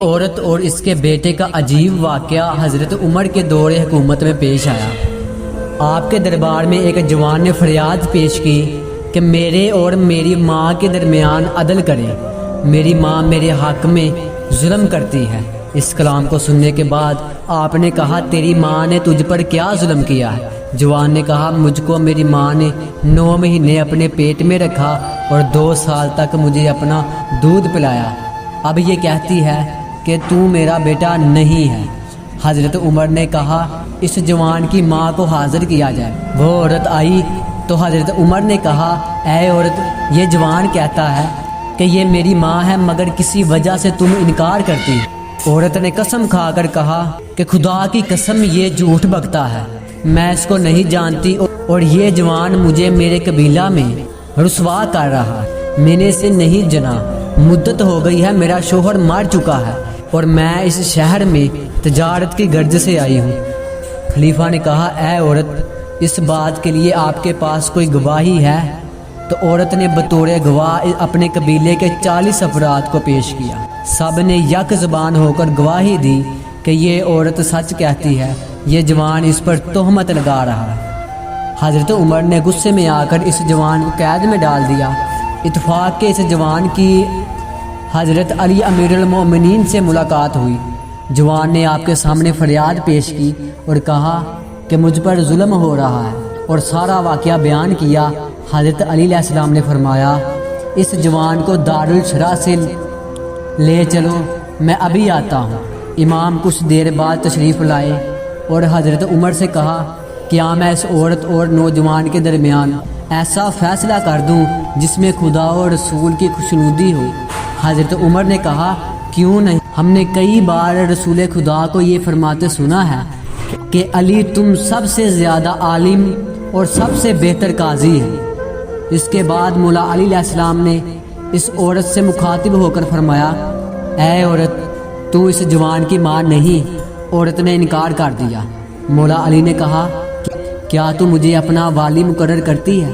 عورت اور اس کے بیٹے کا عجیب واقعہ حضرت عمر کے دور حکومت میں پیش آیا۔ آپ کے دربار میں ایک جوان نے فریاد پیش کی کہ میرے اور میری ماں کے درمیان عدل کریں، میری ماں میرے حق میں ظلم کرتی ہے۔ اس کلام کو سننے کے بعد آپ نے کہا تیری ماں نے تجھ پر کیا ظلم کیا ہے؟ جوان نے کہا مجھ کو میری ماں نے 9 مہینے اپنے پیٹ میں رکھا اور 2 سال تک مجھے اپنا دودھ پلایا، اب یہ کہتی ہے کہ تو میرا بیٹا نہیں ہے۔ حضرت عمر نے کہا اس جوان کی ماں کو حاضر کیا جائے۔ وہ عورت آئی تو حضرت عمر نے کہا اے عورت، یہ جوان کہتا ہے کہ یہ میری ماں ہے مگر کسی وجہ سے تم انکار کرتی۔ عورت نے قسم کھا کر کہا کہ خدا کی قسم یہ جھوٹ بکتا ہے، میں اس کو نہیں جانتی اور یہ جوان مجھے میرے قبیلہ میں رسوا کر رہا ہے، میں نے اسے نہیں جنا، مدت ہو گئی ہے، میرا شوہر مر چکا ہے اور میں اس شہر میں تجارت کی غرض سے آئی ہوں۔ خلیفہ نے کہا اے عورت، اس بات کے لیے آپ کے پاس کوئی گواہی ہے؟ تو عورت نے بطور گواہ اپنے قبیلے کے 40 افراد کو پیش کیا۔ سب نے یک زبان ہو کر گواہی دی کہ یہ عورت سچ کہتی ہے، یہ جوان اس پر تہمت لگا رہا ہے۔ حضرت عمر نے غصے میں آ کر اس جوان کو قید میں ڈال دیا۔ اتفاق کے اس جوان کی حضرت علی امیر المومنین سے ملاقات ہوئی۔ جوان نے آپ کے سامنے فریاد پیش کی اور کہا کہ مجھ پر ظلم ہو رہا ہے اور سارا واقعہ بیان کیا۔ حضرت علی علیہ السلام نے فرمایا اس جوان کو دارالشرح سے لے چلو، میں ابھی آتا ہوں۔ امام کچھ دیر بعد تشریف لائے اور حضرت عمر سے کہا کیا میں اس عورت اور نوجوان کے درمیان ایسا فیصلہ کر دوں جس میں خدا اور رسول کی خوشنودی ہو؟ حضرت عمر نے کہا کیوں نہیں، ہم نے کئی بار رسول خدا کو یہ فرماتے سنا ہے کہ علی تم سب سے زیادہ عالم اور سب سے بہتر قاضی ہے۔ اس کے بعد مولا علی علیہ السلام نے اس عورت سے مخاطب ہو کر فرمایا اے عورت، تو اس جوان کی ماں نہیں۔ عورت نے انکار کر دیا۔ مولا علی نے کہا کیا تو مجھے اپنا والی مقرر کرتی ہے؟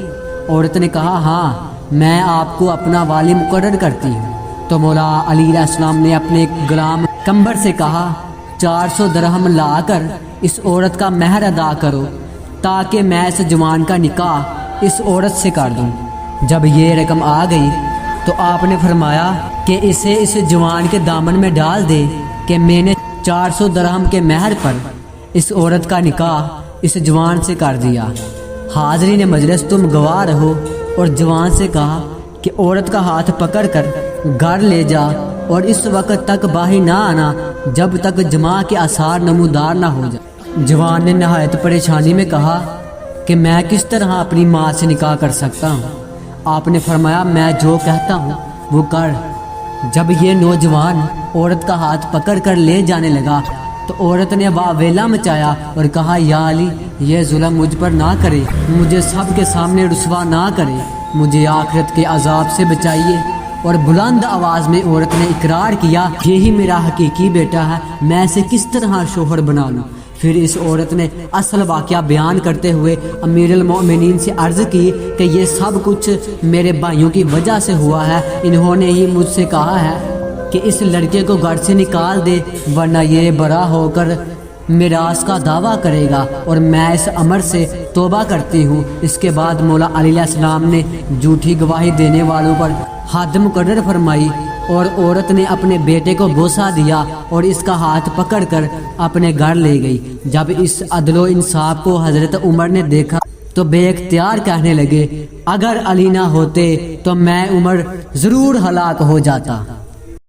عورت نے کہا ہاں، میں آپ کو اپنا والی مقرر کرتی ہوں۔ تو مولا علی علیہ السلام نے اپنے غلام کمبر سے کہا 400 درہم لا کر اس عورت کا مہر ادا کرو تاکہ میں اس جوان کا نکاح اس عورت سے کر دوں۔ جب یہ رقم آ گئی تو آپ نے فرمایا کہ اسے اس جوان کے دامن میں ڈال دے کہ میں نے 400 درہم کے مہر پر اس عورت کا نکاح اس جوان سے کر دیا۔ حاضرین مجلس تم گواہ رہو۔ اور جوان سے کہا کہ عورت کا ہاتھ پکڑ کر گھر لے جا اور اس وقت تک باہر نہ آنا جب تک جماع کے آثار نمودار نہ ہو جائے۔ جوان نے نہایت پریشانی میں کہا کہ میں کس طرح اپنی ماں سے نکاح کر سکتا ہوں؟ آپ نے فرمایا میں جو کہتا ہوں وہ کر۔ جب یہ نوجوان عورت کا ہاتھ پکڑ کر لے جانے لگا تو عورت نے واویلا مچایا اور کہا یا علی، یہ ظلم مجھ پر نہ کرے، مجھے سب کے سامنے رسوا نہ کرے، مجھے آخرت کے عذاب سے بچائیے۔ اور بلند آواز میں عورت نے اقرار کیا یہی میرا حقیقی بیٹا ہے، میں اسے کس طرح شوہر بنا لوں؟ پھر اس عورت نے اصل واقعہ بیان کرتے ہوئے امیر المومنین سے عرض کی کہ یہ سب کچھ میرے بھائیوں کی وجہ سے ہوا ہے، انہوں نے ہی مجھ سے کہا ہے کہ اس لڑکے کو گھر سے نکال دے ورنہ یہ برا ہو کر میراث کا دعویٰ کرے گا اور میں اس امر سے توبہ کرتی ہوں۔ اس کے بعد مولا علی علیہ السلام نے جھوٹی گواہی دینے والوں پر حد مقرر فرمائی اور عورت نے اپنے بیٹے کو بوسہ دیا اور اس کا ہاتھ پکڑ کر اپنے گھر لے گئی۔ جب اس عدل و انصاف کو حضرت عمر نے دیکھا تو بے اختیار کہنے لگے اگر علی نہ ہوتے تو میں عمر ضرور ہلاک ہو جاتا۔